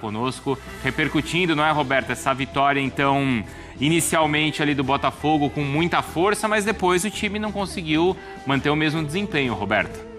conosco, repercutindo, não é, Roberta, essa vitória, então, inicialmente ali do Botafogo com muita força, mas depois o time não conseguiu manter o mesmo desempenho, Roberta.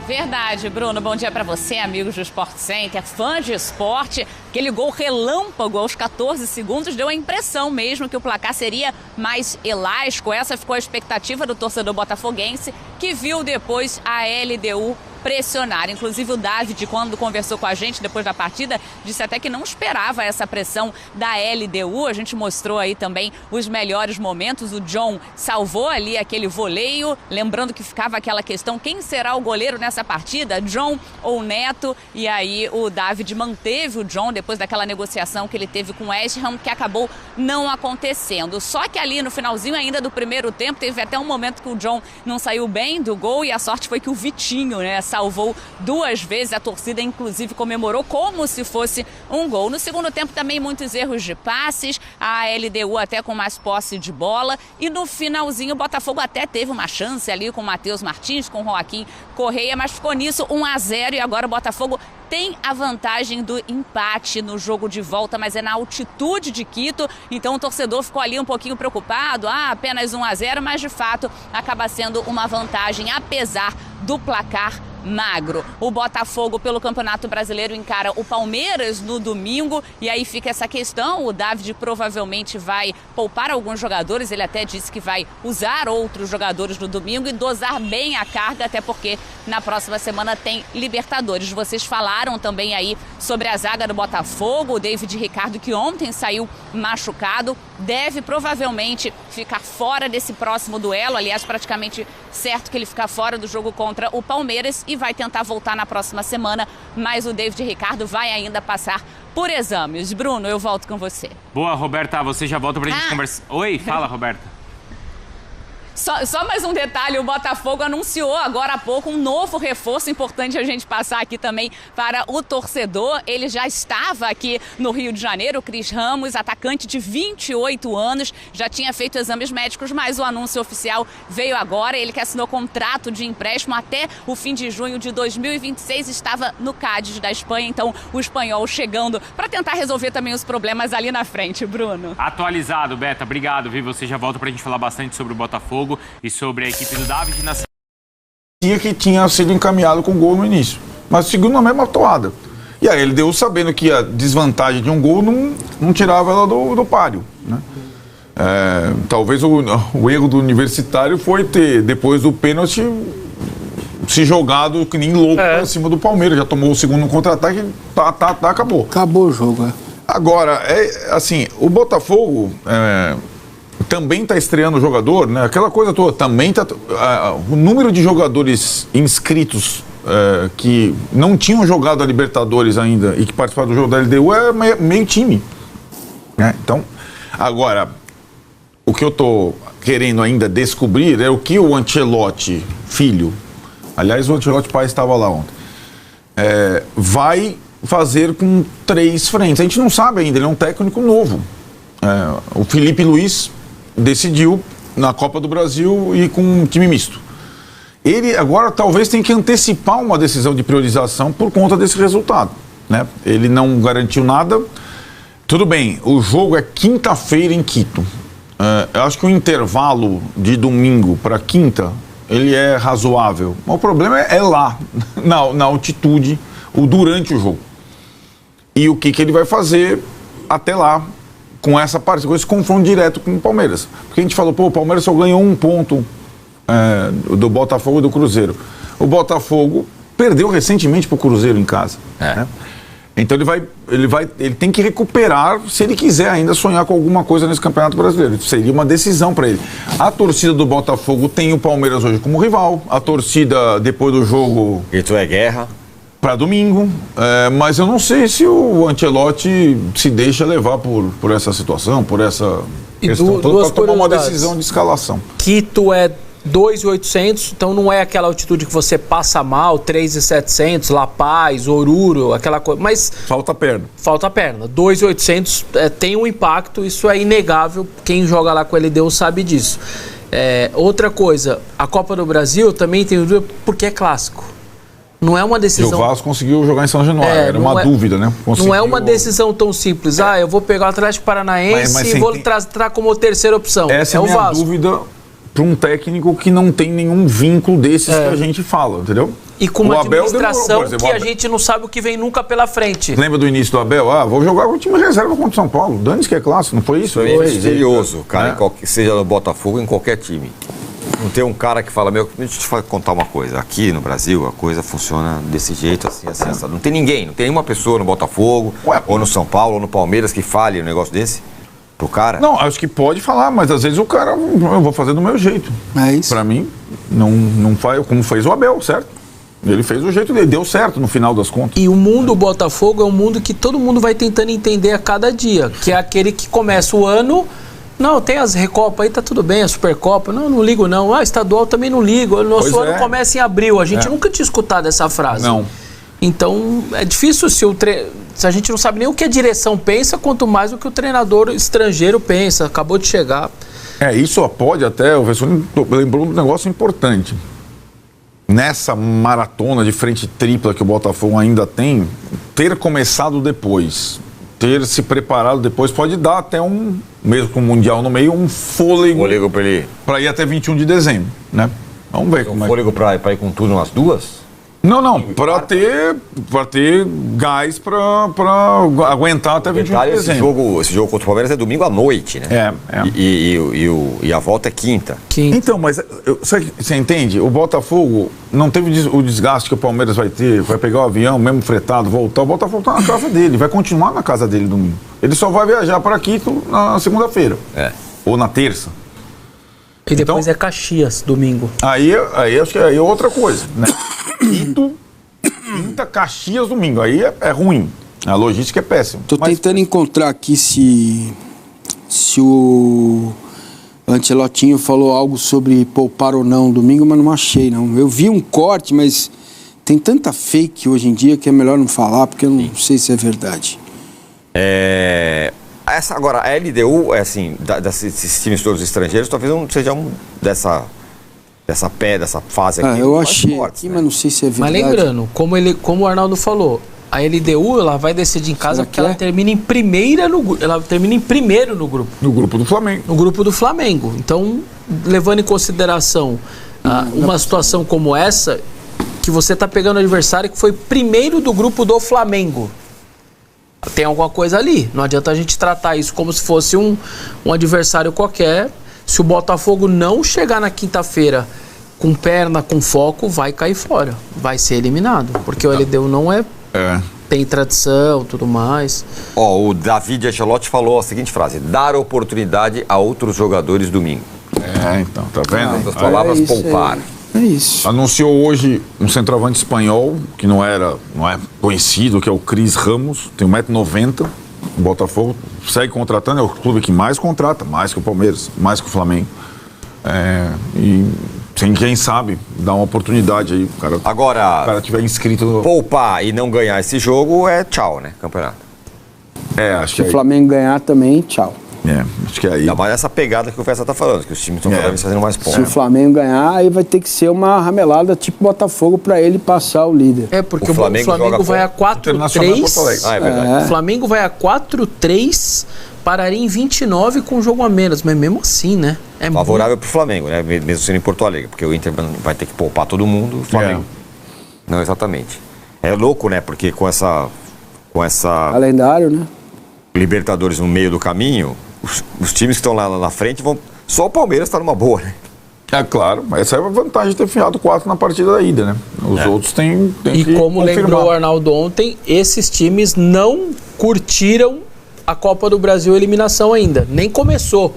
Verdade, Bruno. Bom dia para você, amigos do Sport Center, fãs de esporte. Aquele gol relâmpago aos 14 segundos deu a impressão mesmo que o placar seria mais elástico. Essa ficou a expectativa do torcedor botafoguense, que viu depois a LDU pressionar. Inclusive o David, quando conversou com a gente depois da partida, disse até que não esperava essa pressão da LDU. A gente mostrou aí também os melhores momentos. O John salvou ali aquele voleio, lembrando que ficava aquela questão, quem será o goleiro nessa partida, John ou Neto? E aí o David manteve o John depois daquela negociação que ele teve com o West Ham, que acabou não acontecendo. Só que ali no finalzinho ainda do primeiro tempo, teve até um momento que o John não saiu bem do gol e a sorte foi que o Vitinho, né, salvou duas vezes. A torcida, inclusive, comemorou como se fosse um gol. No segundo tempo, também muitos erros de passes, a LDU até com mais posse de bola. E no finalzinho, o Botafogo até teve uma chance ali com o Matheus Martins, com o Joaquim Correia, mas ficou nisso 1-0 e agora o Botafogo tem a vantagem do empate no jogo de volta, mas é na altitude de Quito, então o torcedor ficou ali um pouquinho preocupado, apenas 1-0, mas de fato acaba sendo uma vantagem, apesar do placar magro. O Botafogo, pelo Campeonato Brasileiro, encara o Palmeiras no domingo e aí fica essa questão. O David provavelmente vai poupar alguns jogadores, ele até disse que vai usar outros jogadores no domingo e dosar bem a carga, até porque na próxima semana tem Libertadores. Vocês falaram também aí sobre a zaga do Botafogo, o David Ricardo, que ontem saiu machucado, deve provavelmente ficar fora desse próximo duelo, aliás, praticamente certo que ele fica fora do jogo contra o Palmeiras e vai tentar voltar na próxima semana, mas o David Ricardo vai ainda passar por exames. Bruno, eu volto com você. Boa, Roberta, você já volta pra gente conversar. Oi, fala, Roberta. Só mais um detalhe, o Botafogo anunciou agora há pouco um novo reforço, importante a gente passar aqui também para o torcedor. Ele já estava aqui no Rio de Janeiro, o Cris Ramos, atacante de 28 anos, já tinha feito exames médicos, mas o anúncio oficial veio agora. Ele que assinou contrato de empréstimo até o fim de junho de 2026, estava no Cádiz da Espanha, então o espanhol chegando para tentar resolver também os problemas ali na frente, Bruno. Atualizado, Beta, obrigado, viu? Você já volta pra gente falar bastante sobre o Botafogo e sobre a equipe do David na que tinha sido encaminhado com gol no início, mas seguiu na mesma toada. E aí ele deu sabendo que a desvantagem de um gol não tirava ela do páreo, né? Talvez o erro do Universitário foi ter, depois do pênalti, se jogado que nem louco pra cima do Palmeiras. Já tomou o segundo contra-ataque e acabou. Acabou o jogo, Agora, assim, o Botafogo também está estreando o jogador, né? Aquela coisa toda, também está... o número de jogadores inscritos que não tinham jogado a Libertadores ainda e que participaram do jogo da LDU é meio time, né? Então, agora, o que eu estou querendo ainda descobrir é o que o Ancelotti, filho, aliás, o Ancelotti pai estava lá ontem, vai fazer com 3 frentes. A gente não sabe ainda, ele é um técnico novo. O Felipe Luiz decidiu na Copa do Brasil ir com um time misto. Ele agora talvez tenha que antecipar uma decisão de priorização por conta desse resultado, né? Ele não garantiu nada. Tudo bem, o jogo é quinta-feira em Quito. Eu acho que o intervalo de domingo para quinta ele é razoável. Mas o problema é lá, na altitude, durante o jogo. E o que ele vai fazer até lá, com essa parte, com esse confronto direto com o Palmeiras. Porque a gente falou, o Palmeiras só ganhou 1 ponto do Botafogo e do Cruzeiro. O Botafogo perdeu recentemente para o Cruzeiro em casa. Né? Então ele tem que recuperar, se ele quiser ainda sonhar com alguma coisa nesse Campeonato Brasileiro. Seria uma decisão para ele. A torcida do Botafogo tem o Palmeiras hoje como rival. A torcida, depois do jogo... Isso é guerra. Para domingo, mas eu não sei se o Ancelotti se deixa levar por essa situação, por essa questão toda, para tomar uma decisão de escalação. Quito é 2.800, então não é aquela altitude que você passa mal, 3.700, La Paz, Oruro, aquela coisa, mas... Falta perna. 2.800 tem um impacto, isso é inegável, quem joga lá com a LDU sabe disso. Outra coisa, a Copa do Brasil também tem dúvida porque é clássico. Não é uma decisão... E o Vasco conseguiu jogar em São Januário, era uma dúvida, né? Não é uma decisão tão simples. Eu vou pegar o Atlético Paranaense e vou tratar como terceira opção. Essa é o a minha Vasco. dúvida para um técnico que não tem nenhum vínculo desses que a gente fala, entendeu? E com uma administração demorou, por exemplo, que a gente não sabe o que vem nunca pela frente. Lembra do início do Abel? Vou jogar com o time reserva contra o São Paulo. Dane-se que é clássico, não foi isso? É misterioso, cara, seja no Botafogo, em qualquer time. Não tem um cara que fala, deixa eu te contar uma coisa. Aqui no Brasil, a coisa funciona desse jeito, assim. Não tem ninguém, não tem nenhuma pessoa no Botafogo, ou no São Paulo, ou no Palmeiras que fale um negócio desse pro cara. Não, acho que pode falar, mas às vezes o cara, eu vou fazer do meu jeito. É isso. Pra mim, não faz como fez o Abel, certo? Ele fez o jeito dele, deu certo no final das contas. E o mundo Botafogo é um mundo que todo mundo vai tentando entender a cada dia, que é aquele que começa o ano... Não, tem as Recopa aí, tá tudo bem, a Supercopa. Não ligo não. Estadual também não ligo. O nosso ano começa em abril. A gente nunca tinha escutado essa frase. Não. Então, é difícil se a gente não sabe nem o que a direção pensa, quanto mais o que o treinador estrangeiro pensa. Acabou de chegar. Isso pode até, o Vessone lembrou um negócio importante. Nessa maratona de frente tripla que o Botafogo ainda tem, ter começado depois... ter se preparado depois pode dar até mesmo com o Mundial no meio, um fôlego para ir até 21 de dezembro, né? Vamos ver como é. Fôlego para ir com tudo nas duas? Não, para ter gás para aguentar até 21 de dezembro. Esse jogo contra o Palmeiras é domingo à noite, né? E a volta é quinta. Então, mas você entende? O Botafogo não teve o desgaste que o Palmeiras vai ter, vai pegar o avião, mesmo fretado, voltar. O Botafogo está na casa dele, vai continuar na casa dele domingo. Ele só vai viajar para Quito na segunda-feira. Ou na terça. E depois é Caxias, domingo. Aí acho que é outra coisa, né? Quinta, Caxias, domingo. Aí é ruim. A logística é péssima. Tô tentando encontrar aqui se o Ancelotinho falou algo sobre poupar ou não domingo, mas não achei, não. Eu vi um corte, mas tem tanta fake hoje em dia que é melhor não falar, porque eu não sei se é verdade. Agora, a LDU, desses times todos estrangeiros, talvez não seja dessa fase aqui. Eu achei aqui, mas não sei se é verdade. Mas lembrando, como o Arnaldo falou, a LDU ela vai decidir em casa porque ela termina em primeiro no grupo. No grupo do Flamengo. No grupo do Flamengo. Então, levando em consideração uma situação como essa, que você está pegando o adversário que foi primeiro do grupo do Flamengo. Tem alguma coisa ali. Não adianta a gente tratar isso como se fosse um adversário qualquer. Se o Botafogo não chegar na quinta-feira com perna, com foco, vai cair fora. Vai ser eliminado. Porque o LDU não tem tradição, tudo mais. O David Ancelotti falou a seguinte frase: dar oportunidade a outros jogadores domingo. Então, tá vendo? As palavras poupar. É isso. Anunciou hoje um centroavante espanhol, que não é conhecido, que é o Cris Ramos, tem 1,90 m. O Botafogo segue contratando, é o clube que mais contrata, mais que o Palmeiras, mais que o Flamengo. E sem quem sabe, dá uma oportunidade aí. O cara tiver inscrito. Poupar e não ganhar esse jogo é tchau, né? Campeonato. Acho que se o Flamengo ganhar também, tchau. Acho que é aí. Ainda mais essa pegada que o Festa tá falando, que os times estão fazendo mais pontos. Se o Flamengo ganhar, aí vai ter que ser uma ramelada tipo Botafogo para ele passar o líder. Porque o Flamengo vai a 4-3. O Flamengo vai a 4-3, pararia em 29 com um jogo a menos, mas mesmo assim, né? Favorável pro Flamengo, né? Mesmo sendo em Porto Alegre, porque o Inter vai ter que poupar todo mundo, o Flamengo. Não, exatamente. É louco, né? Porque com essa calendário, né? Libertadores no meio do caminho, os times que estão lá na frente vão... Só o Palmeiras está numa boa, né? Claro, mas essa é a vantagem de ter enfiado 4 na partida da ida, né? Os outros têm e que como confirmar. Lembrou o Arnaldo ontem, esses times não curtiram a Copa do Brasil eliminação ainda. Nem começou.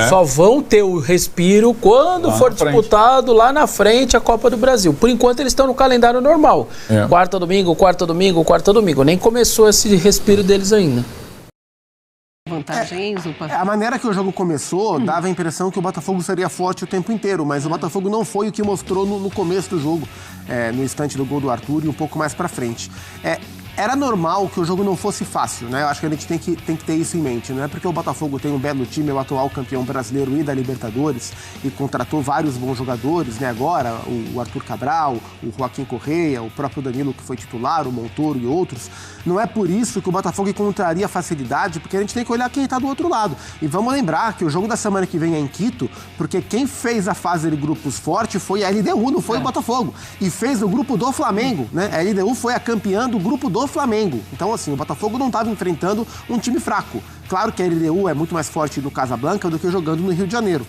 Só vão ter o respiro quando for disputado lá na frente a Copa do Brasil. Por enquanto eles estão no calendário normal. Quarta, domingo. Nem começou esse respiro deles ainda. A maneira que o jogo começou dava a impressão que o Botafogo seria forte o tempo inteiro, mas o Botafogo não foi o que mostrou no começo do jogo, no instante do gol do Arthur e um pouco mais pra frente. Era normal que o jogo não fosse fácil, né? Eu acho que a gente tem que ter isso em mente. Não é porque o Botafogo tem um belo time, é o atual campeão brasileiro e da Libertadores, e contratou vários bons jogadores, né? Agora, o Arthur Cabral, o Joaquim Correia, o próprio Danilo, que foi titular, o Montoro e outros. Não é por isso que o Botafogo encontraria facilidade, porque a gente tem que olhar quem está do outro lado. E vamos lembrar que o jogo da semana que vem é em Quito, porque quem fez a fase de grupos forte foi a LDU, não foi o Botafogo. E fez o grupo do Flamengo, né? A LDU foi a campeã do grupo do Flamengo. Então, assim, o Botafogo não estava enfrentando um time fraco. Claro que a LDU é muito mais forte no Casablanca do que jogando no Rio de Janeiro.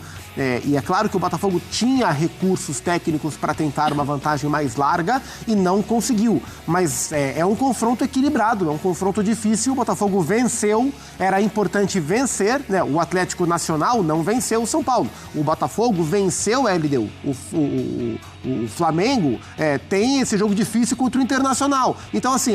E é claro que o Botafogo tinha recursos técnicos para tentar uma vantagem mais larga e não conseguiu. Mas é um confronto equilibrado, é um confronto difícil. O Botafogo venceu, era importante vencer, né? O Atlético Nacional não venceu o São Paulo. O Botafogo venceu a LDU. O Flamengo tem esse jogo difícil contra o Internacional. Então, assim,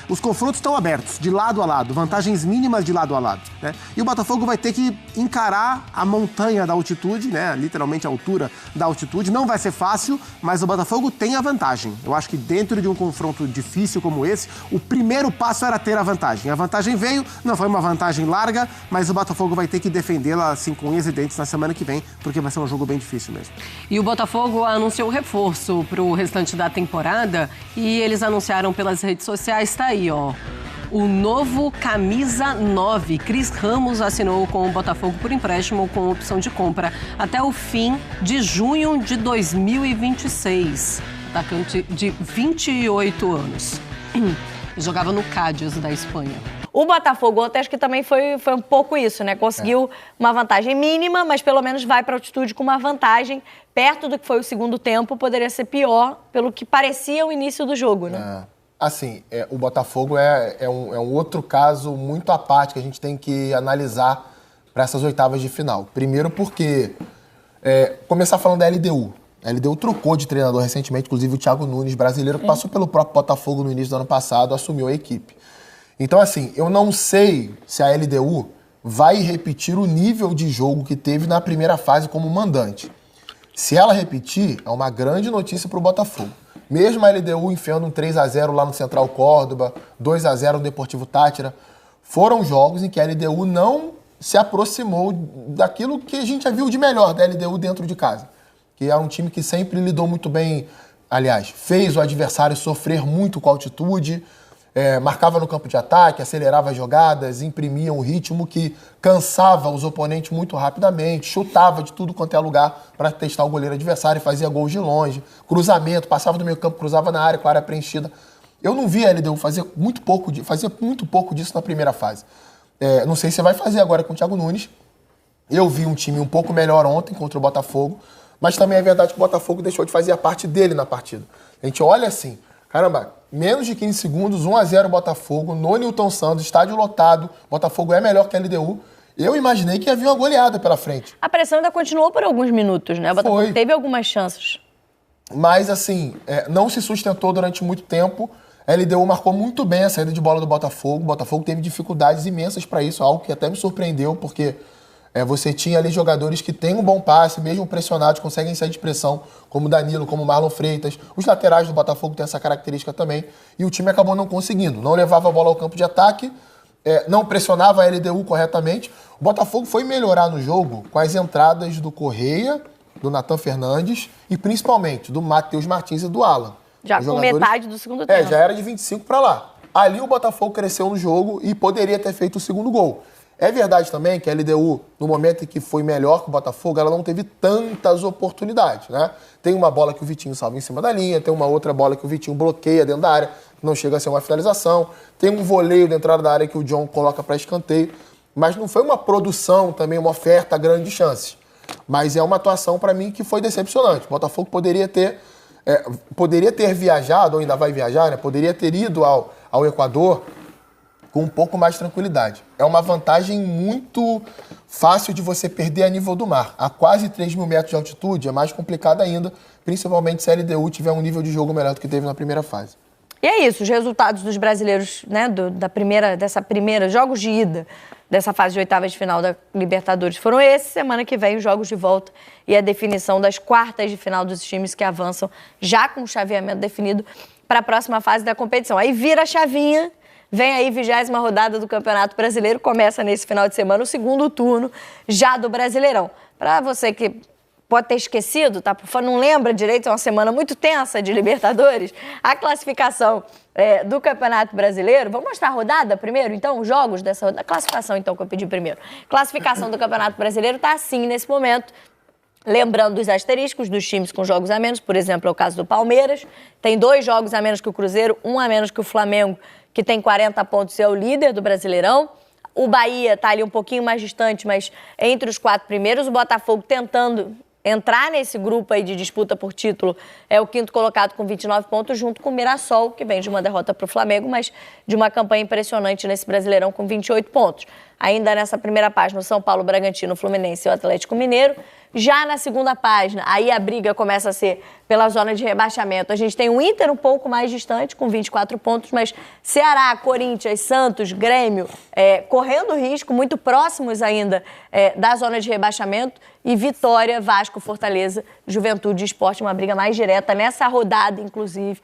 os confrontos estão abertos, de lado a lado, vantagens mínimas de lado a lado, né? E o Botafogo vai ter que encarar a montanha da altitude, né? Literalmente a altura da altitude. Não vai ser fácil, mas o Botafogo tem a vantagem. Eu acho que dentro de um confronto difícil como esse, o primeiro passo era ter a vantagem. A vantagem veio, não foi uma vantagem larga, mas o Botafogo vai ter que defendê-la assim com unhas e dentes na semana que vem, porque vai ser um jogo bem difícil mesmo. E o Botafogo anunciou reforço para o restante da temporada e eles anunciaram pelas redes sociais, tá aí, ó. O novo camisa 9, Cris Ramos, assinou com o Botafogo por empréstimo com opção de compra até o fim de junho de 2026. Atacante de 28 anos. Jogava no Cádiz da Espanha. O Botafogo ontem acho que também foi um pouco isso, né? Conseguiu uma vantagem mínima, mas pelo menos vai para a altitude com uma vantagem perto do que foi o segundo tempo. Poderia ser pior pelo que parecia o início do jogo, né? Assim, o Botafogo é um outro caso muito à parte que a gente tem que analisar para essas oitavas de final. Primeiro porque, começar falando da LDU. A LDU trocou de treinador recentemente, inclusive o Thiago Nunes, brasileiro, que passou pelo próprio Botafogo no início do ano passado, assumiu a equipe. Então, assim, eu não sei se a LDU vai repetir o nível de jogo que teve na primeira fase como mandante. Se ela repetir, é uma grande notícia para o Botafogo. Mesmo a LDU enfiando um 3-0 lá no Central Córdoba, 2-0 no Deportivo Táchira, foram jogos em que a LDU não se aproximou daquilo que a gente já viu de melhor da LDU dentro de casa. Que é um time que sempre lidou muito bem, aliás, fez o adversário sofrer muito com a altitude, marcava no campo de ataque, acelerava as jogadas, imprimia um ritmo que cansava os oponentes muito rapidamente, chutava de tudo quanto é lugar para testar o goleiro adversário, fazia gols de longe, cruzamento, passava do meio campo, cruzava na área com a área preenchida. Eu não vi a LDU fazia muito pouco disso na primeira fase. Não sei se vai fazer agora com o Thiago Nunes. Eu vi um time um pouco melhor ontem contra o Botafogo, mas também é verdade que o Botafogo deixou de fazer a parte dele na partida. A gente olha assim, caramba, menos de 15 segundos, 1-0 Botafogo, no Newton Santos, estádio lotado, Botafogo é melhor que a LDU. Eu imaginei que havia uma goleada pela frente. A pressão ainda continuou por alguns minutos, né? O Botafogo teve algumas chances. Mas, assim, não se sustentou durante muito tempo. A LDU marcou muito bem a saída de bola do Botafogo. O Botafogo teve dificuldades imensas para isso, algo que até me surpreendeu, porque você tinha ali jogadores que têm um bom passe, mesmo pressionados, conseguem sair de pressão, como Danilo, como Marlon Freitas. Os laterais do Botafogo têm essa característica também. E o time acabou não conseguindo. Não levava a bola ao campo de ataque, não pressionava a LDU corretamente. O Botafogo foi melhorar no jogo com as entradas do Correia, do Nathan Fernandes e principalmente do Matheus Martins e do Alan. Já com metade do segundo tempo. Já era de 25 para lá. Ali o Botafogo cresceu no jogo e poderia ter feito o segundo gol. É verdade também que a LDU, no momento em que foi melhor que o Botafogo, ela não teve tantas oportunidades, né? Tem uma bola que o Vitinho salva em cima da linha, tem uma outra bola que o Vitinho bloqueia dentro da área, que não chega a ser uma finalização, tem um voleio de entrada da área que o John coloca para escanteio, mas não foi uma produção também, uma oferta grande de chances. Mas é uma atuação, para mim, que foi decepcionante. O Botafogo poderia ter viajado, ou ainda vai viajar, né? Poderia ter ido ao Equador com um pouco mais de tranquilidade. É uma vantagem muito fácil de você perder a nível do mar. A quase 3 mil metros de altitude é mais complicado ainda, principalmente se a LDU tiver um nível de jogo melhor do que teve na primeira fase. E é isso, os resultados dos brasileiros, né, dessa primeira, jogos de ida dessa fase de oitavas de final da Libertadores foram esses. Semana que vem os jogos de volta e a definição das quartas de final dos times que avançam já com o chaveamento definido para a próxima fase da competição. Aí vira a chavinha, vem aí 20ª rodada do Campeonato Brasileiro, começa nesse final de semana o segundo turno já do Brasileirão. Para você que pode ter esquecido, tá? Não lembra direito, é uma semana muito tensa de Libertadores, a classificação do Campeonato Brasileiro. Vamos mostrar a rodada primeiro, então? Os jogos dessa rodada. A classificação, então, que eu pedi primeiro. Classificação do Campeonato Brasileiro tá assim nesse momento. Lembrando dos asteriscos dos times com jogos a menos, por exemplo, é o caso do Palmeiras. Tem 2 jogos a menos que o Cruzeiro, 1 a menos que o Flamengo, que tem 40 pontos e é o líder do Brasileirão. O Bahia tá ali um pouquinho mais distante, mas entre os 4 primeiros. O Botafogo tentando entrar nesse grupo aí de disputa por título, é o 5º colocado com 29 pontos, junto com o Mirassol, que vem de uma derrota para o Flamengo, mas de uma campanha impressionante nesse Brasileirão com 28 pontos. Ainda nessa primeira página, o São Paulo, Bragantino, Fluminense e o Atlético Mineiro. Já na segunda página, aí a briga começa a ser pela zona de rebaixamento. A gente tem o Inter um pouco mais distante, com 24 pontos, mas Ceará, Corinthians, Santos, Grêmio, correndo risco, muito próximos ainda da zona de rebaixamento. E Vitória, Vasco, Fortaleza, Juventude e Sport, uma briga mais direta nessa rodada, inclusive,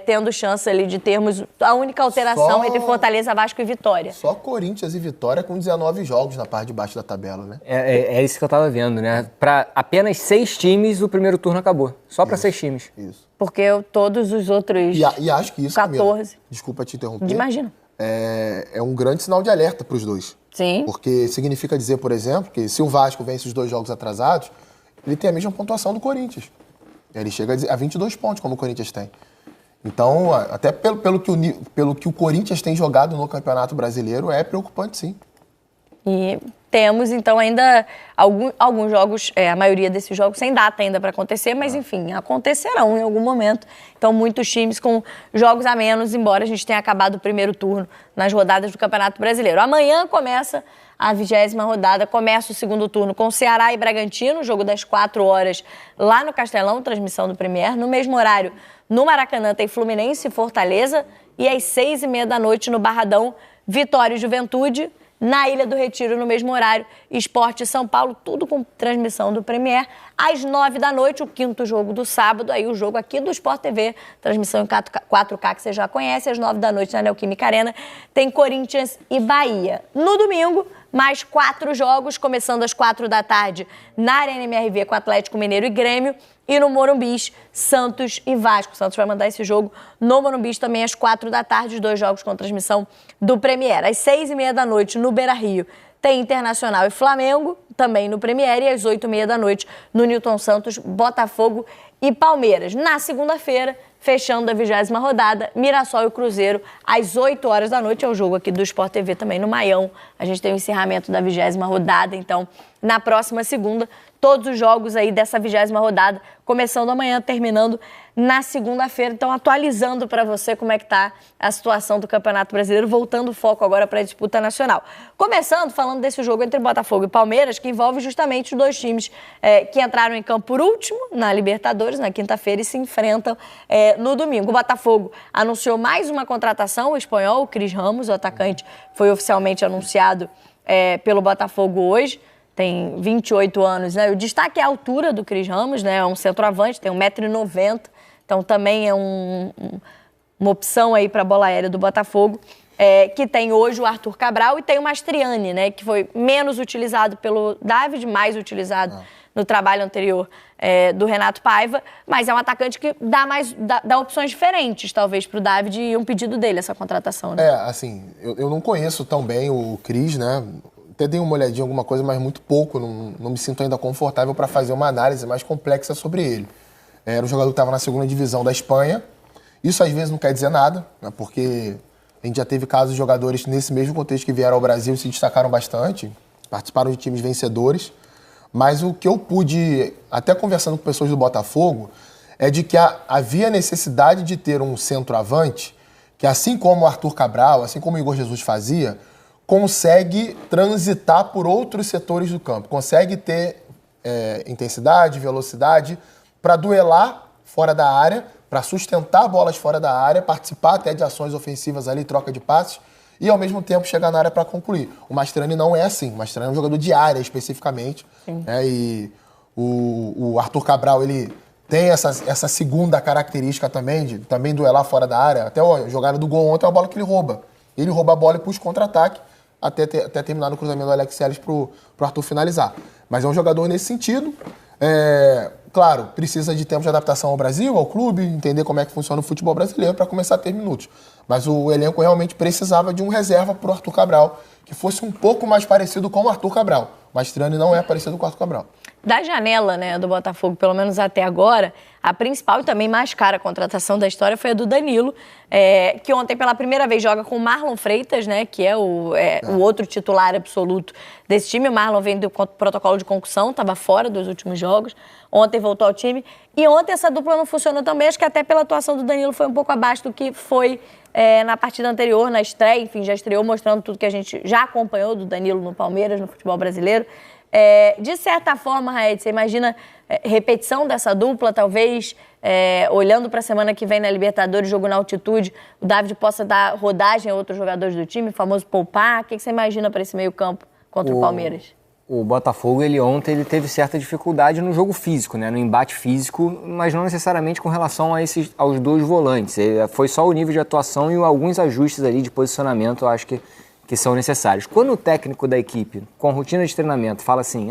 tendo chance ali de termos a única alteração entre Fortaleza, Vasco e Vitória. Só Corinthians e Vitória com 19 jogos na parte de baixo da tabela, né? É isso que eu tava vendo, né? Para apenas 6 times, o primeiro turno acabou. Só para 6 times. Isso. Porque todos os outros E acho que isso, 14. Camila, desculpa te interromper. Imagina. É um grande sinal de alerta para os dois. Sim. Porque significa dizer, por exemplo, que se o Vasco vence os 2 jogos atrasados, ele tem a mesma pontuação do Corinthians. Ele chega a 22 pontos, como o Corinthians tem. Então, até pelo que o Corinthians tem jogado no Campeonato Brasileiro, é preocupante, sim. E temos, então, ainda alguns jogos, a maioria desses jogos sem data ainda para acontecer, mas, enfim, acontecerão em algum momento. Então, muitos times com jogos a menos, embora a gente tenha acabado o primeiro turno nas rodadas do Campeonato Brasileiro. Amanhã começa a 20ª rodada, começa o segundo turno com Ceará e Bragantino, jogo das 4 horas lá no Castelão, transmissão do Premier. No mesmo horário, no Maracanã, tem Fluminense e Fortaleza, e às 6h30 da noite no Barradão, Vitória e Juventude. Na Ilha do Retiro, no mesmo horário, Sport e São Paulo, tudo com transmissão do Premier. Às 9 da noite, o 5º jogo do sábado, aí o jogo aqui do Sport TV, transmissão em 4K, que você já conhece. Às 9 da noite, na Neoquímica Arena, tem Corinthians e Bahia. No domingo, mais 4 jogos, começando às 4 da tarde, na Arena MRV com Atlético Mineiro e Grêmio. E no Morumbis, Santos e Vasco. O Santos vai mandar esse jogo no Morumbis também às 4 da tarde, os 2 jogos com transmissão do Premier. Às 6h30 da noite, no Beira-Rio, tem Internacional e Flamengo, também no Premier. E às 8h30 da noite, no Newton Santos, Botafogo e Palmeiras. Na segunda-feira, fechando a 20ª rodada, Mirassol e Cruzeiro, às 8 horas da noite, é o jogo aqui do Sport TV também no Maião. A gente tem o encerramento da 20ª rodada, então, na próxima segunda, todos os jogos aí dessa 20ª rodada, começando amanhã, terminando na segunda-feira. Então, atualizando para você como é que tá a situação do Campeonato Brasileiro, voltando o foco agora para a disputa nacional. Começando falando desse jogo entre Botafogo e Palmeiras, que envolve justamente os 2 times que entraram em campo por último na Libertadores, na quinta-feira, e se enfrentam no domingo. O Botafogo anunciou mais uma contratação, o espanhol, o Cris Ramos, o atacante, foi oficialmente anunciado pelo Botafogo hoje. Tem 28 anos, né? O destaque é a altura do Cris Ramos, né? É um centroavante, tem 1,90 m, então também é uma opção aí para a bola aérea do Botafogo, que tem hoje o Arthur Cabral e tem o Mastriani, né? Que foi menos utilizado pelo David, mais utilizado no trabalho anterior do Renato Paiva, mas é um atacante que dá opções diferentes, talvez, para o David, e um pedido dele, essa contratação, né? Assim, eu não conheço tão bem o Cris, né? Até dei uma olhadinha em alguma coisa, mas muito pouco, não me sinto ainda confortável para fazer uma análise mais complexa sobre ele. Era um jogador que estava na 2ª divisão da Espanha. Isso às vezes não quer dizer nada, né, porque a gente já teve casos de jogadores nesse mesmo contexto que vieram ao Brasil e se destacaram bastante, participaram de times vencedores. Mas o que eu pude, até conversando com pessoas do Botafogo, é de que havia necessidade de ter um centroavante que, assim como o Arthur Cabral, assim como o Igor Jesus fazia, consegue transitar por outros setores do campo, consegue ter intensidade, velocidade para duelar fora da área, para sustentar bolas fora da área, participar até de ações ofensivas ali, troca de passes, e ao mesmo tempo chegar na área para concluir. O Mastriani não é assim, o Mastriani é um jogador de área especificamente, né? E o Arthur Cabral, ele tem essa segunda característica também, de também duelar fora da área. Até a jogada do gol ontem é uma bola que ele rouba. Ele rouba a bola e puxa contra-ataque até terminar no cruzamento do Alex Telles pro Arthur finalizar. Mas é um jogador nesse sentido. Claro, precisa de tempo de adaptação ao Brasil, ao clube, entender como é que funciona o futebol brasileiro para começar a ter minutos. Mas o elenco realmente precisava de um reserva pro Arthur Cabral, que fosse um pouco mais parecido com o Arthur Cabral. O Mastriani não é parecido com o Arthur Cabral. Da janela, né, do Botafogo, pelo menos até agora, a principal e também mais cara contratação da história foi a do Danilo, que ontem pela primeira vez joga com o Marlon Freitas, né, que é o outro titular absoluto desse time. O Marlon vem do protocolo de concussão, estava fora dos últimos jogos, ontem voltou ao time. E ontem essa dupla não funcionou também, acho que até pela atuação do Danilo foi um pouco abaixo do que foi na partida anterior, na estreia, enfim, já estreou mostrando tudo que a gente já acompanhou do Danilo no Palmeiras, no futebol brasileiro. De certa forma, Raed, você imagina repetição dessa dupla, talvez, olhando para a semana que vem na Libertadores, jogo na altitude, o David possa dar rodagem a outros jogadores do time, o famoso poupar. O que você imagina para esse meio campo contra o Palmeiras? O Botafogo, ontem, ele teve certa dificuldade no jogo físico, né, no embate físico, mas não necessariamente com relação aos dois volantes. Foi só o nível de atuação e alguns ajustes ali de posicionamento, eu acho que são necessários. Quando o técnico da equipe, com rotina de treinamento, fala assim,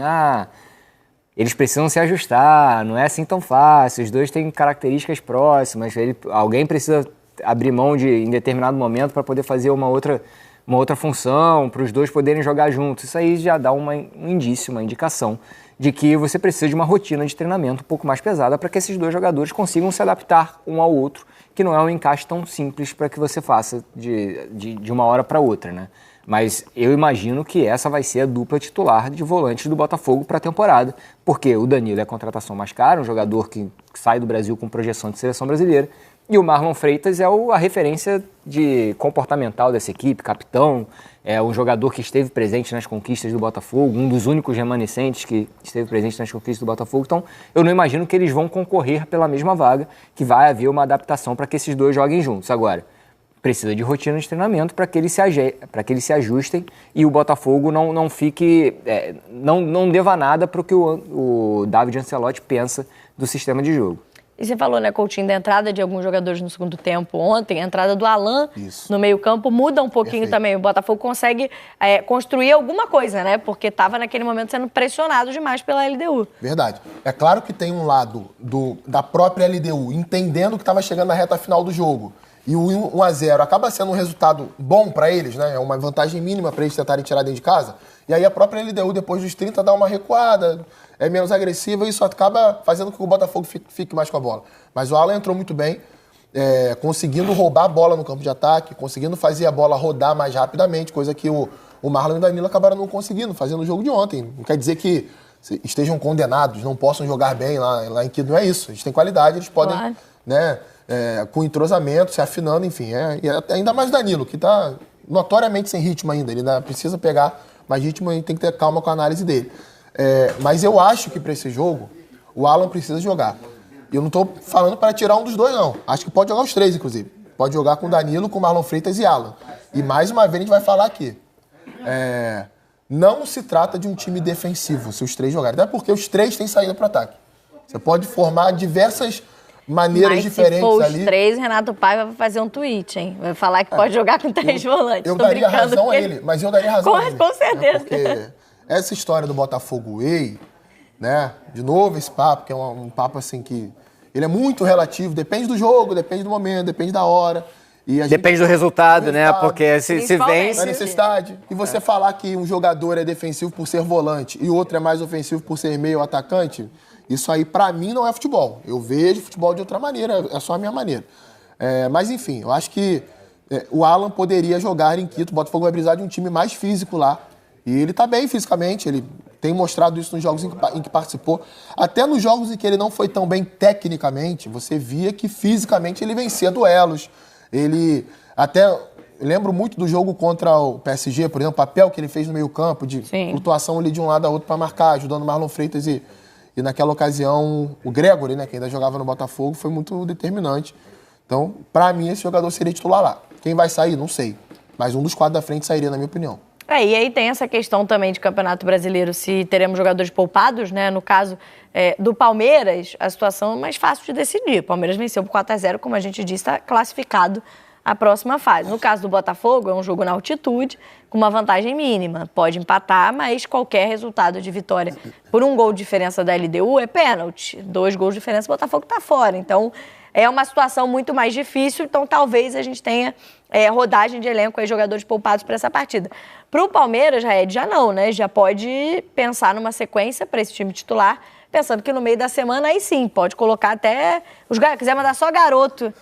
eles precisam se ajustar, não é assim tão fácil, os dois têm características próximas, alguém precisa abrir mão em determinado momento para poder fazer uma outra função, para os dois poderem jogar juntos. Isso aí já dá um indício, uma indicação de que você precisa de uma rotina de treinamento um pouco mais pesada para que esses dois jogadores consigam se adaptar um ao outro, que não é um encaixe tão simples para que você faça de uma hora para outra, né? Mas eu imagino que essa vai ser a dupla titular de volantes do Botafogo para a temporada, porque o Danilo é a contratação mais cara, um jogador que sai do Brasil com projeção de seleção brasileira, e o Marlon Freitas é a referência comportamental dessa equipe, capitão, é um jogador que esteve presente nas conquistas do Botafogo, um dos únicos remanescentes que esteve presente nas conquistas do Botafogo. Então, eu não imagino que eles vão concorrer pela mesma vaga, que vai haver uma adaptação para que esses dois joguem juntos. Agora, precisa de rotina de treinamento para que eles se ajustem e o Botafogo não fique, não deva nada para o que o David Ancelotti pensa do sistema de jogo. E você falou, né, Coutinho, da entrada de alguns jogadores no segundo tempo ontem, a entrada do Alan no meio-campo muda um pouquinho também. O Botafogo consegue construir alguma coisa, né? Porque estava naquele momento sendo pressionado demais pela LDU. Verdade. É claro que tem um lado da própria LDU entendendo que estava chegando na reta final do jogo. E o 1-0 acaba sendo um resultado bom para eles, né? É uma vantagem mínima para eles tentarem tirar dentro de casa. E aí a própria LDU, depois dos 30, dá uma recuada, é menos agressiva e isso acaba fazendo com que o Botafogo fique mais com a bola. Mas o Alan entrou muito bem, conseguindo roubar a bola no campo de ataque, conseguindo fazer a bola rodar mais rapidamente, coisa que o Marlon e o Danilo acabaram não conseguindo, fazendo o jogo de ontem. Não quer dizer que estejam condenados, não possam jogar bem lá em Quito, não é isso. Eles têm qualidade, eles podem, claro, né, com entrosamento, se afinando, enfim. E ainda mais o Danilo, que está notoriamente sem ritmo ainda. Ele ainda precisa pegar mais ritmo e tem que ter calma com a análise dele. Mas eu acho que para esse jogo, o Alan precisa jogar. E eu não estou falando para tirar um dos dois, não. Acho que pode jogar os três, inclusive. Pode jogar com o Danilo, com o Marlon Freitas e Alan. E mais uma vez a gente vai falar aqui. Não se trata de um time defensivo, se os três jogarem. Até porque os três têm saída para o ataque. Você pode formar diversas maneiras diferentes ali. Se for os três, Renato Paiva vai fazer um tweet, hein? Vai falar que pode jogar com três volantes. Eu daria razão a ele, mas eu daria razão a ele. Com certeza. Porque essa história do Botafogo Way, né? De novo esse papo, que é um papo assim que... Ele é muito relativo, depende do jogo, depende do momento, depende da hora. Depende do resultado, né? Porque se vence... A necessidade. E você falar que um jogador é defensivo por ser volante e o outro é mais ofensivo por ser meio atacante... Isso aí, pra mim, não é futebol. Eu vejo futebol de outra maneira, é só a minha maneira. Mas, enfim, eu acho que o Alan poderia jogar em Quito. O Botafogo vai precisar de um time mais físico lá. E ele tá bem fisicamente, ele tem mostrado isso nos jogos em que participou. Até nos jogos em que ele não foi tão bem tecnicamente, você via que fisicamente ele vencia duelos. Ele até... Lembro muito do jogo contra o PSG, por exemplo, o papel que ele fez no meio-campo, de flutuação ali de um lado a outro para marcar, ajudando o Marlon Freitas e naquela ocasião, o Gregory, né, que ainda jogava no Botafogo, foi muito determinante. Então, para mim, esse jogador seria titular lá. Quem vai sair? Não sei. Mas um dos quatro da frente sairia, na minha opinião. E aí tem essa questão também de Campeonato Brasileiro, se teremos jogadores poupados, né? No caso do Palmeiras, a situação é mais fácil de decidir. O Palmeiras venceu por 4-0, como a gente disse, está classificado à próxima fase. No caso do Botafogo, é um jogo na altitude, com uma vantagem mínima. Pode empatar, mas qualquer resultado de vitória por um gol de diferença da LDU é pênalti. 2 gols de diferença, o Botafogo está fora. Então, é uma situação muito mais difícil, então talvez a gente tenha rodagem de elenco, jogadores poupados para essa partida. Para o Palmeiras, já não, né? Já pode pensar numa sequência para esse time titular, pensando que no meio da semana, aí sim, pode colocar até... quiser mandar só garoto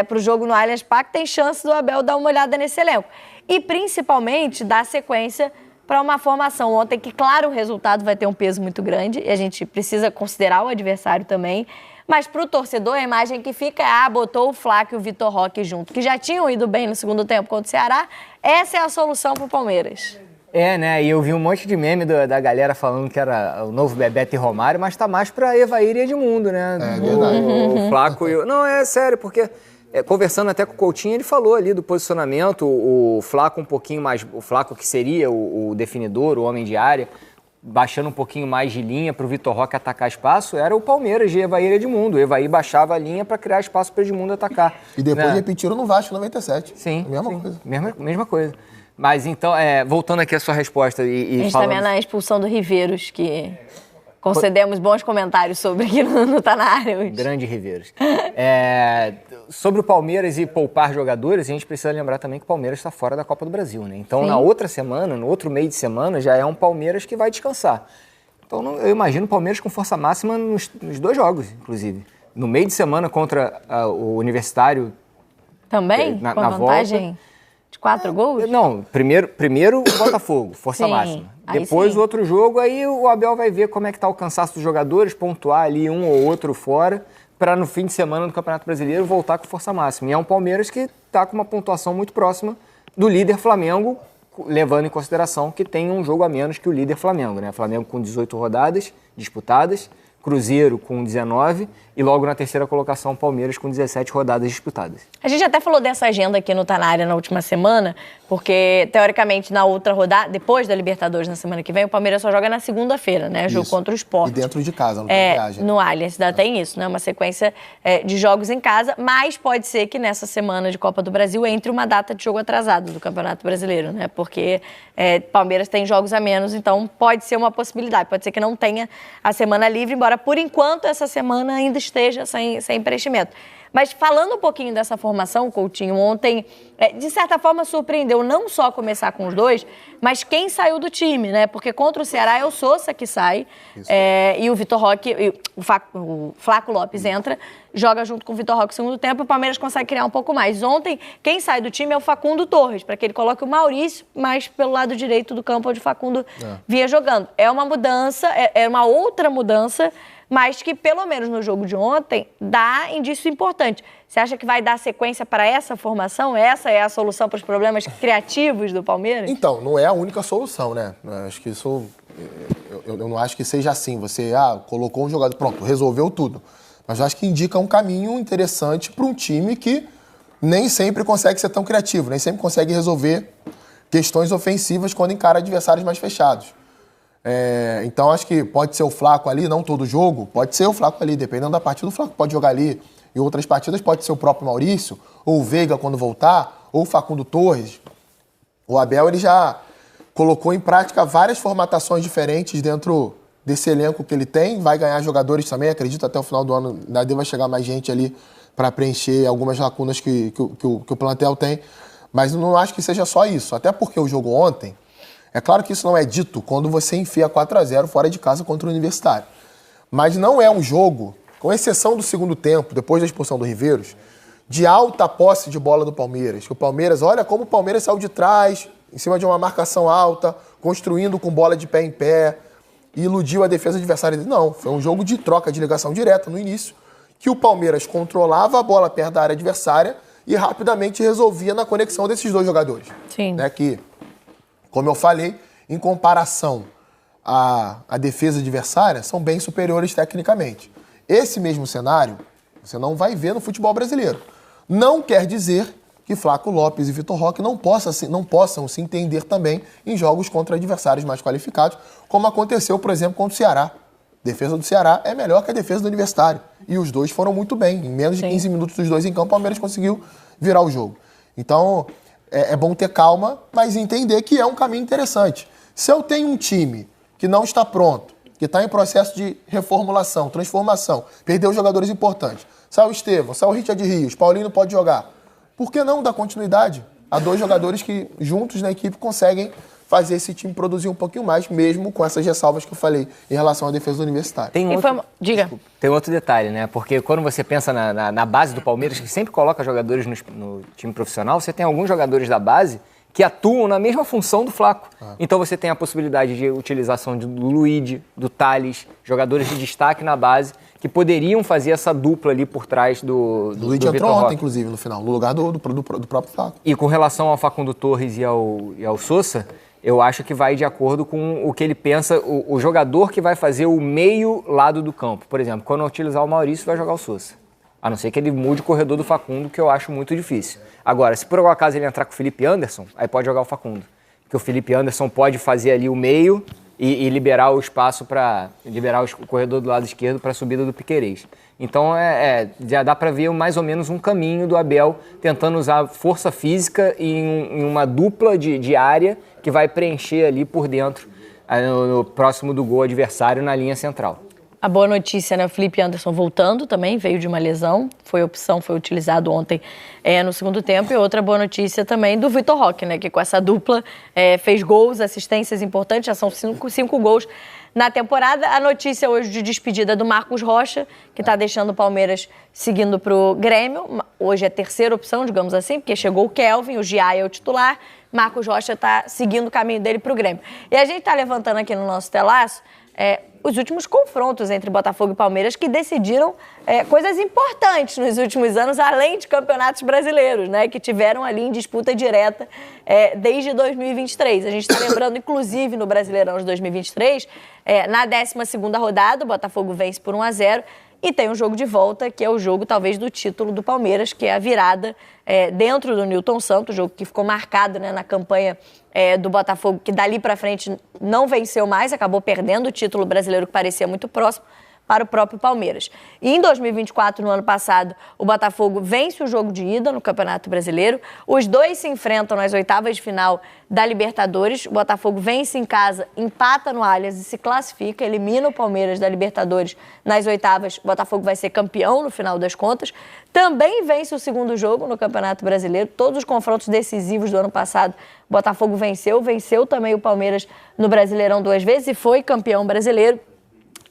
para o jogo no Allianz Parque, tem chance do Abel dar uma olhada nesse elenco. E, principalmente, dar sequência para uma formação ontem, que, claro, o resultado vai ter um peso muito grande, e a gente precisa considerar o adversário também, mas para o torcedor, a imagem que fica é, botou o Flaco e o Vitor Roque junto, que já tinham ido bem no segundo tempo contra o Ceará. Essa é a solução para o Palmeiras. Né? E eu vi um monte de meme da galera falando que era o novo Bebeto e Romário, mas tá mais pra Evair e Edmundo, né? É verdade. O Flaco e o... Não, é sério, porque conversando até com o Coutinho, ele falou ali do posicionamento, o Flaco um pouquinho mais... O Flaco que seria o definidor, o homem de área, baixando um pouquinho mais de linha para o Vitor Roque atacar espaço, era o Palmeiras de Evair e Edmundo. O Evair baixava a linha para criar espaço para Edmundo atacar. E depois repetiram no Vasco 97. Sim. Coisa. Mesma coisa. Mas então, voltando aqui à sua resposta e a gente falando... também na expulsão do Riveiros, que concedemos bons comentários sobre aqui no Tá Na Área hoje. Grande Riveiros. Sobre o Palmeiras e poupar jogadores, a gente precisa lembrar também que o Palmeiras está fora da Copa do Brasil, né? Então, na outra semana, no outro meio de semana, já é um Palmeiras que vai descansar. Então, eu imagino o Palmeiras com força máxima nos 2 jogos, inclusive. No meio de semana contra o Universitário... Também? Na vantagem... volta, de 4 gols? Não, primeiro o Botafogo, força máxima. Depois o outro jogo, aí o Abel vai ver como é que tá o cansaço dos jogadores, pontuar ali um ou outro fora, para no fim de semana do Campeonato Brasileiro voltar com força máxima. E é um Palmeiras que está com uma pontuação muito próxima do líder Flamengo, levando em consideração que tem um jogo a menos que o líder Flamengo, né? Flamengo com 18 rodadas disputadas, Cruzeiro com 19 e logo na terceira colocação Palmeiras com 17 rodadas disputadas. A gente até falou dessa agenda aqui no Tá Na Área na última semana, porque teoricamente na outra rodada, depois da Libertadores na semana que vem, o Palmeiras só joga na segunda-feira, né? Jogo contra o Sport. E dentro de casa, não tem viagem. No Allianz, ainda tem isso, né? Uma sequência de jogos em casa, mas pode ser que nessa semana de Copa do Brasil entre uma data de jogo atrasado do Campeonato Brasileiro, né? Porque Palmeiras tem jogos a menos, então pode ser uma possibilidade. Pode ser que não tenha a semana livre, embora por enquanto essa semana ainda esteja sem preenchimento. Mas falando um pouquinho dessa formação, Coutinho, ontem, de certa forma, surpreendeu não só começar com os 2, mas quem saiu do time, né? Porque contra o Ceará é o Sousa que sai, e o Vitor Roque, o Flaco Lopes entra, joga junto com o Vitor Roque no segundo tempo, e o Palmeiras consegue criar um pouco mais. Ontem, quem sai do time é o Facundo Torres, para que ele coloque o Maurício mais pelo lado direito do campo, onde o Facundo vinha jogando. É uma mudança, é uma outra mudança, mas que, pelo menos no jogo de ontem, dá indício importante. Você acha que vai dar sequência para essa formação? Essa é a solução para os problemas criativos do Palmeiras? Então, não é a única solução, né? Acho que isso... Eu não acho que seja assim. Você colocou um jogador, pronto, resolveu tudo. Mas eu acho que indica um caminho interessante para um time que nem sempre consegue ser tão criativo, nem sempre consegue resolver questões ofensivas quando encara adversários mais fechados. Então acho que pode ser o Flaco ali, não todo jogo, pode ser o Flaco ali, dependendo da partida, o Flaco pode jogar ali. Em outras partidas pode ser o próprio Maurício, ou o Veiga quando voltar, ou o Facundo Torres. O Abel ele já colocou em prática várias formatações diferentes dentro desse elenco que ele tem, vai ganhar jogadores também, acredito até o final do ano ainda deva chegar mais gente ali para preencher algumas lacunas que o plantel tem, mas não acho que seja só isso, até porque o jogo ontem, é claro que isso não é dito quando você enfia 4-0 fora de casa contra o Universitário. Mas não é um jogo, com exceção do segundo tempo, depois da expulsão do Riveiros, de alta posse de bola do Palmeiras. Que o Palmeiras, olha como o Palmeiras saiu de trás, em cima de uma marcação alta, construindo com bola de pé em pé, e iludiu a defesa adversária. Não, foi um jogo de troca de ligação direta no início, que o Palmeiras controlava a bola perto da área adversária e rapidamente resolvia na conexão desses 2 jogadores. Sim. Né, que... Como eu falei, em comparação à defesa adversária, são bem superiores tecnicamente. Esse mesmo cenário você não vai ver no futebol brasileiro. Não quer dizer que Flaco Lopes e Vitor Roque não possam se entender também em jogos contra adversários mais qualificados, como aconteceu, por exemplo, contra o Ceará. A defesa do Ceará é melhor que a defesa do Universitário. E os dois foram muito bem. Em menos de 15 minutos dos dois em campo, o Palmeiras conseguiu virar o jogo. Então, é bom ter calma, mas entender que é um caminho interessante. Se eu tenho um time que não está pronto, que está em processo de reformulação, transformação, perdeu jogadores importantes, sai o Estevão, sai o Richard Rios, Paulinho não pode jogar, por que não dar continuidade a dois jogadores que juntos na equipe conseguem fazer esse time produzir um pouquinho mais, mesmo com essas ressalvas que eu falei em relação à defesa do Universitário? Diga. Tem outro detalhe, né? Porque quando você pensa na base do Palmeiras, que sempre coloca jogadores no time profissional, você tem alguns jogadores da base que atuam na mesma função do Flaco. Então você tem a possibilidade de utilização do Luíde, do Thales, jogadores de destaque na base, que poderiam fazer essa dupla ali por trás do Luíde entrou ontem, inclusive, no final, no lugar do próprio Flaco. E com relação ao Facundo Torres e ao Sousa, eu acho que vai de acordo com o que ele pensa, o jogador que vai fazer o meio lado do campo. Por exemplo, quando utilizar o Maurício, vai jogar o Sousa. A não ser que ele mude o corredor do Facundo, que eu acho muito difícil. Agora, se por algum acaso ele entrar com o Felipe Anderson, aí pode jogar o Facundo. Porque o Felipe Anderson pode fazer ali o meio e liberar o espaço para liberar o corredor do lado esquerdo para a subida do Piquerez. Então, já dá para ver mais ou menos um caminho do Abel tentando usar força física em uma dupla de área que vai preencher ali por dentro, no próximo do gol adversário, na linha central. A boa notícia, né? O Felipe Anderson voltando também, veio de uma lesão, foi opção, foi utilizado ontem no segundo tempo. E outra boa notícia também do Vitor Roque, né? Que com essa dupla fez gols, assistências importantes, já são cinco gols na temporada. A notícia hoje de despedida do Marcos Rocha, que está deixando o Palmeiras seguindo para o Grêmio. Hoje é a terceira opção, digamos assim, porque chegou o Kelvin, o Giai é o titular, Marcos Rocha está seguindo o caminho dele para o Grêmio. E a gente está levantando aqui no nosso telaço os últimos confrontos entre Botafogo e Palmeiras que decidiram coisas importantes nos últimos anos, além de campeonatos brasileiros, né, que tiveram ali em disputa direta desde 2023. A gente está lembrando, inclusive, no Brasileirão de 2023, na 12ª rodada, o Botafogo vence por 1-0, e tem um jogo de volta, que é o jogo, talvez, do título do Palmeiras, que é a virada dentro do Newton Santos, jogo que ficou marcado, né, na campanha do Botafogo, que dali para frente não venceu mais, acabou perdendo o título brasileiro, que parecia muito próximo, para o próprio Palmeiras. E em 2024, no ano passado, o Botafogo vence o jogo de ida no Campeonato Brasileiro. Os dois se enfrentam nas oitavas de final da Libertadores. O Botafogo vence em casa, empata no Allianz e se classifica, elimina o Palmeiras da Libertadores nas oitavas. O Botafogo vai ser campeão no final das contas. Também vence o segundo jogo no Campeonato Brasileiro. Todos os confrontos decisivos do ano passado, o Botafogo venceu também o Palmeiras no Brasileirão 2 vezes e foi campeão brasileiro.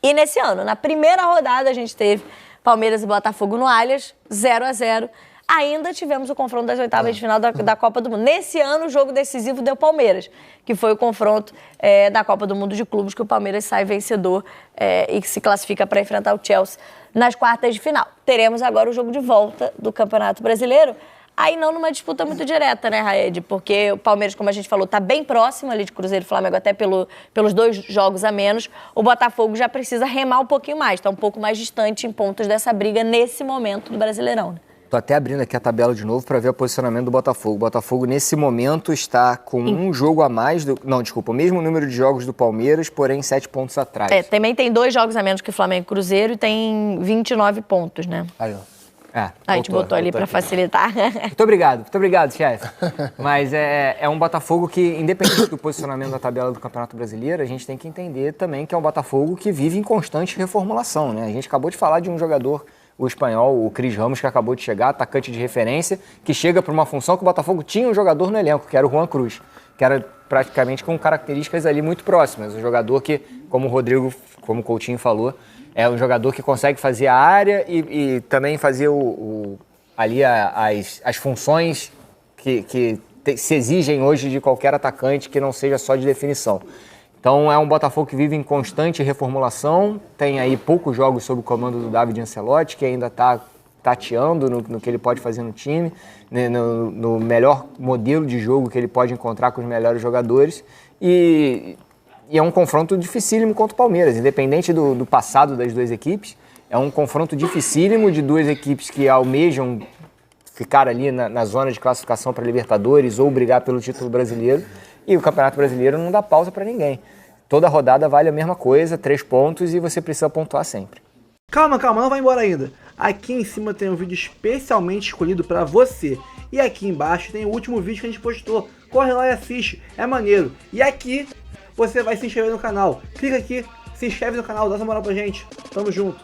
E nesse ano, na primeira rodada, a gente teve Palmeiras e Botafogo no Allianz, 0-0. Ainda tivemos o confronto das oitavas de final da Copa do Mundo. Nesse ano, o jogo decisivo deu Palmeiras, que foi o confronto da Copa do Mundo de Clubes, que o Palmeiras sai vencedor e que se classifica para enfrentar o Chelsea nas quartas de final. Teremos agora o jogo de volta do Campeonato Brasileiro, aí não numa disputa muito direta, né, Raed? Porque o Palmeiras, como a gente falou, está bem próximo ali de Cruzeiro e Flamengo, até pelos 2 jogos a menos. O Botafogo já precisa remar um pouquinho mais, está um pouco mais distante em pontos dessa briga nesse momento do Brasileirão. Tô até abrindo aqui a tabela de novo para ver o posicionamento do Botafogo. O Botafogo, nesse momento, está com um jogo a mais... o mesmo número de jogos do Palmeiras, porém 7 pontos atrás. Também tem 2 jogos a menos que Flamengo e Cruzeiro e tem 29 pontos, né? Aí, ó. A gente botou ali para facilitar. Muito obrigado, chefe. Mas é um Botafogo que, independente do posicionamento da tabela do Campeonato Brasileiro, a gente tem que entender também que é um Botafogo que vive em constante reformulação, né? A gente acabou de falar de um jogador, o espanhol, o Cris Ramos, que acabou de chegar, atacante de referência, que chega para uma função que o Botafogo tinha um jogador no elenco, que era o Juan Cruz, que era praticamente com características ali muito próximas. Um jogador que, como o Coutinho falou, é um jogador que consegue fazer a área e também fazer ali as funções que se exigem hoje de qualquer atacante que não seja só de definição. Então é um Botafogo que vive em constante reformulação, tem aí poucos jogos sob o comando do David Ancelotti, que ainda está tateando no que ele pode fazer no time, né, no melhor modelo de jogo que ele pode encontrar com os melhores jogadores. E é um confronto dificílimo contra o Palmeiras, independente do passado das duas equipes. É um confronto dificílimo de duas equipes que almejam ficar ali na zona de classificação para Libertadores ou brigar pelo título brasileiro. E o Campeonato Brasileiro não dá pausa para ninguém. Toda rodada vale a mesma coisa, 3 pontos, e você precisa pontuar sempre. Calma, não vai embora ainda. Aqui em cima tem um vídeo especialmente escolhido para você. E aqui embaixo tem o último vídeo que a gente postou. Corre lá e assiste, é maneiro. E aqui você vai se inscrever no canal. Clica aqui, se inscreve no canal, dá essa moral pra gente. Tamo junto.